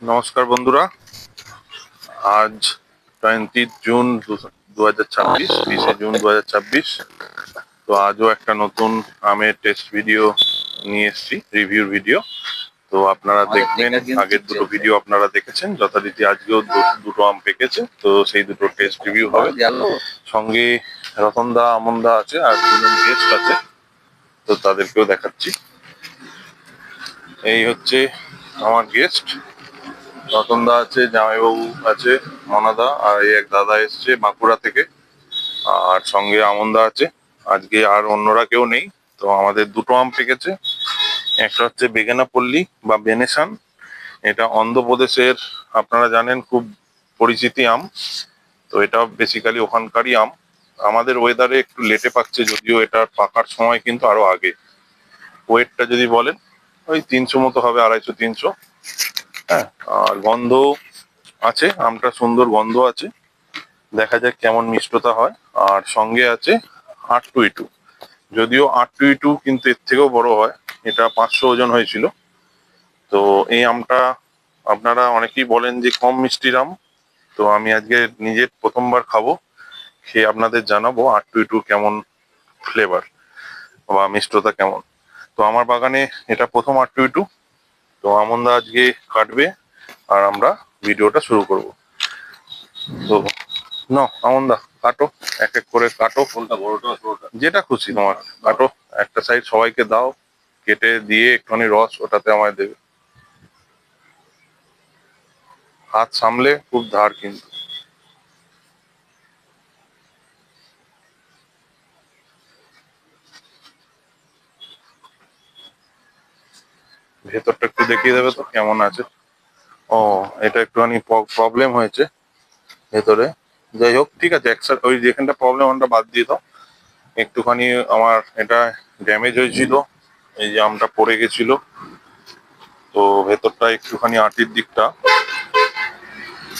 নমস্কার বন্ধুরা, আজ 20 জুন 2026, 20 জুন 2026। তো আজও একটা নতুন আমের টেস্ট ভিডিও নিয়ে এসেছি, রিভিউর ভিডিও। তো আপনারা দেখবেন, আগের দুটো ভিডিও আপনারা দেখেছেন যথারীতি। আজকেও দুটো আম পেকেছে, তো সেই দুটো টেস্ট রিভিউ হবে। সঙ্গে রতনদা, আমনদা আছে, আর দুজন গেস্ট আছে, তো তাদেরকেও দেখাচ্ছি। এই হচ্ছে আমার গেস্ট, রতনদা আছে, জামাইবাবু আছে, মনাদা, আর এই এক দাদা এসছে বাঁকুড়া থেকে, আর সঙ্গে আমনদা আছে। আজকে আর অন্যরা কেউ নেই। তো আমাদের দুটো আম পেকেছে। একটা হচ্ছে বেগেনাপল্লী বা বেনেশান। এটা অন্ধ্রপ্রদেশের, আপনারা জানেন, খুব পরিচিতি আম। তো এটা বেসিক্যালি ওখানকারই আম। আমাদের ওয়েদারে একটু লেটে পাকছে, যদিও এটার পাকার সময় কিন্তু আরো আগে। ওয়েটটা যদি বলেন, ওই 300 মতো হবে, 250-300। হ্যাঁ, আর গন্ধ আছে, আমটা সুন্দর গন্ধ আছে। দেখা যাক কেমন মিষ্টতা হয়। আর সঙ্গে আছে 822। যদিও 822 কিন্তু এর থেকেও বড় হয়। এটা 500 ওজন হয়েছিল। তো এই আমটা আপনারা অনেকেই বলেন যে কম মিষ্টির আম। তো আমি আজকে নিজের প্রথমবার খাবো, খেয়ে আপনাদের জানাবো 822 কেমন ফ্লেভার বা মিষ্টতা কেমন। তো আমার বাগানে এটা প্রথম 822। তো আমনদা আজকে কাটবে, আর আমরা ভিডিওটা শুরু করব। তো না, আমনদা কাটো, এক এক করে কাটো। কোনটা, বড়টা ছোটটা? যেটা খুশি তোমার কাটো। একটা সাইড সবাইকে দাও, কেটে দিয়ে একটুখানি রস ওটাতে আমায় দেবে। হাত সামলে, খুব ধার কিন্তু। ভেতরটা একটু দেখিয়ে দেবে তো কেমন আছে। ও, এটা একটুখানি প্রবলেম হয়েছে ভেতরে। যাই হোক, ঠিক আছে, একসাথে ওই যেখানটা প্রবলেম ওটা বাদ দিয়ে দাও। একটুখানি আমার এটা ড্যামেজ হয়েছিল, এই যে আমটা পড়ে গেছিল। তো ভেতরটা একটুখানি আটির দিকটা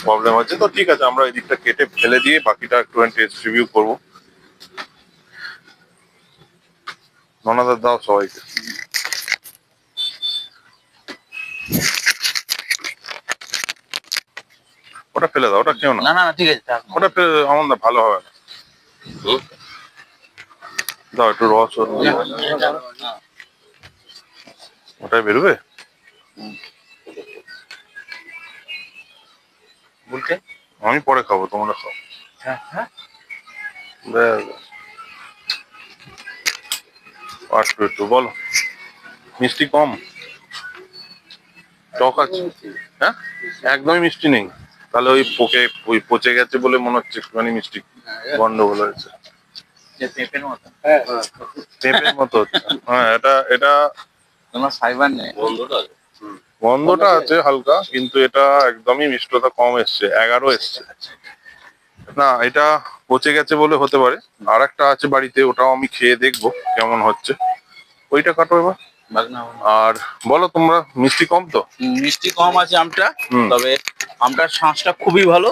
প্রবলেম হচ্ছে। তো ঠিক আছে, আমরা এই দিকটা কেটে ফেলে দিয়ে বাকিটা একটুখানি টেস্ট রিভিউ করবো। ননাদার দাও সবাইকে। ওটা ফেলে দাও, ওটা কেউ না। না না ঠিক আছে, ওটা ফেলে আমার না, ভালো হবে না। দাও একটু রস ওর দিয়ে। ওটাই বেরোবে বলতে। আমি পরে খাবো, তোমরা খাও। ব্যাস, আর একটু বলো। মিষ্টি কম, টক আছে? হ্যাঁ, একদমই মিষ্টি নেই। তাহলে ওই পচে গেছে বলে মনে হচ্ছে একটুখানি মিষ্টি গন্ডগোল হয়েছে। পেঁপের মতো। পেঁপের মতো হচ্ছে। হ্যাঁ, এটা এটা তোমার ফাইবার নেই। গন্ধটা আছে হালকা, কিন্তু এটা একদমই মিষ্টতা কম এসছে, 11 এসছে। না, এটা পচে গেছে বলে হতে পারে। আর একটা আছে বাড়িতে, ওটাও আমি খেয়ে দেখবো কেমন হচ্ছে। ওইটা কাটো এবার। আর বলো, তোমরা মিষ্টি কম তো? মিষ্টি কম আছে আমটা, হুম। তবে আমটার শাঁসটা খুবই ভালো।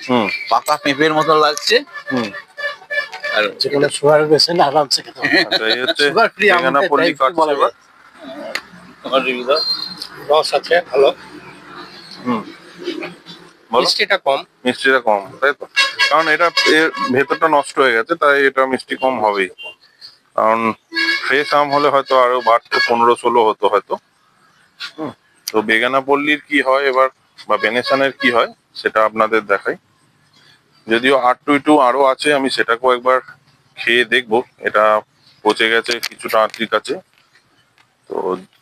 হুম পাকা পেঁপের মতো লাগছে। হুম। আর যেগুলো সুগার পেশেন্ট আরামসে খেতে পারে। আচ্ছা, এই হচ্ছে সুগার ফ্রি বেঙ্গানাপল্লী কাটছে এবার। তোমার রিভিউ দাও। রস আছে ভালো, হুম, বলো। মিষ্টিটা কম। মিষ্টিটা কম, তাই তো? কারণ এটা এর ভেতরটা নষ্ট হয়ে গেছে, তাই এটা মিষ্টি কম হবেই। কারণ ফ্রেশ আম হলে হয়তো আরো বাড়তো, 15-16 হতো হয়তো। হুম। তো বেগানাপল্লীর কি হয় এবার, বা বেনেশানের কি হয়, সেটা আপনাদের দেখাই। যদিও 822 আরো আছে, আমি সেটাকেও একবার খেয়ে দেখবো। এটা পচে গেছে, কিছুটা আঁতরিক আছে। তো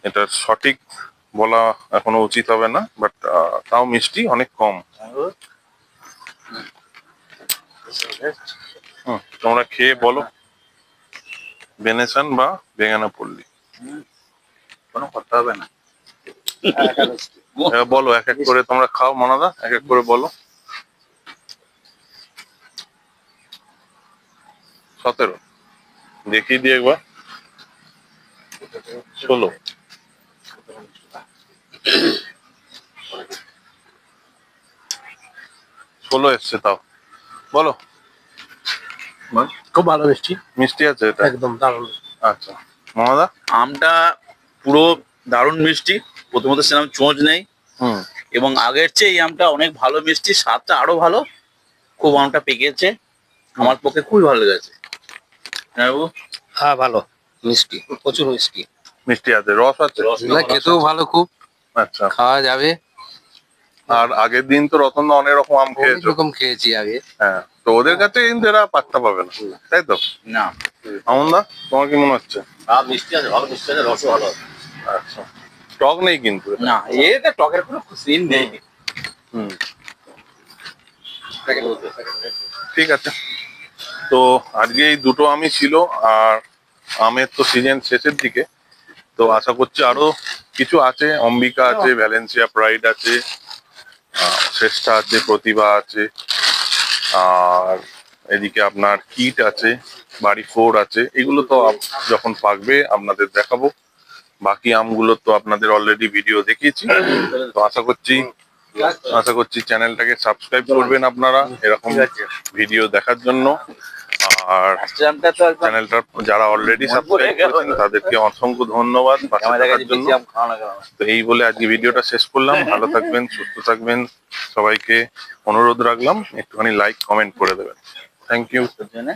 এটা সঠিক বলা এখনো উচিত হবে না, বাট তাও মিষ্টি অনেক কম। তোমরা খেয়ে বলো বেনেশান বা বেগানাপল্লী। কোনো কথা হবে না। এবার বলো, এক এক করে তোমরা খাও, মনাদা, এক এক করে বলো। 17 দেখিয়ে দিয়ে একবার। 16 এসছে, তাও বলো। খুব ভালো মিষ্টি, মিষ্টি আছে এটা? একদম দারুণ। আচ্ছা, মনাদা? আমটা পুরো দারুণ মিষ্টি। প্রথমত সেরকম চোঁচ নেই। হুম এবং আগের চেয়ে এই আমটা অনেক ভালো মিষ্টি, স্বাদটা আরো ভালো, খুব আমটা পেকেছে, আমার পক্ষে খুবই ভালো লেগেছে। হ্যাঁ বাবু? হ্যাঁ ভালো মিষ্টি, প্রচুর মিষ্টি। মিষ্টি আছে, রস আছে। না খেতেও ভালো, খুব আচ্ছা, খাওয়া যাবে। আর আগের দিন তো রতনদা অনেক রকম আম অনেক খেয়েছো। রকম খেয়েছি আগে। হ্যাঁ, তো ওদের কাছে কিন্তু এরা পাত্তা পাবে না, তাই তো? না, আমনদা, তোমার কি মনে হচ্ছে? মিষ্টি আছে, ভালো মিষ্টি আছে, রসও ভালো আছে। আচ্ছা, টক নেই কিন্তু এটা। না, এতে টকের কোনো সিন নেই। হুম, ঠিক আছে। তো আজকে এই দুটো আমই ছিল, আর আমের তো সিজন শেষের দিকে, তো আশা করছি আরো কিছু আছে। অম্বিকা আছে, ভ্যালেন্সিয়া প্রাইড আছে, শ্রেষ্ঠা আছে, প্রতিভা আছে, আর এদিকে আপনার কিট আছে, বাড়ি 4 আছে। এগুলো তো যখন পাকবে আপনাদের দেখাবো। বাকি আমগুলো তো আপনাদের অলরেডি ভিডিও দেখিয়েছি। তো আশা করছি চ্যানেলটাকে সাবস্ক্রাইব করবেন আপনারা এরকম ভিডিও দেখার জন্য। আর আমটা তো একদম চ্যানেলটা যারা অলরেডি সাবস্ক্রাইব করেছেন তাদেরকে অসংখ্য ধন্যবাদ পাশে ক্যামেরা থাকার কাছে জন্য। বেশি আম খাওয়া না কেন? তো এই বলে আজকে ভিডিওটা শেষ করলাম। ভালো থাকবেন, সুস্থ থাকবেন, সবাইকে অনুরোধ রাখলাম একটুখানি লাইক কমেন্ট করে দেবেন। Thank you. তোর জন্যে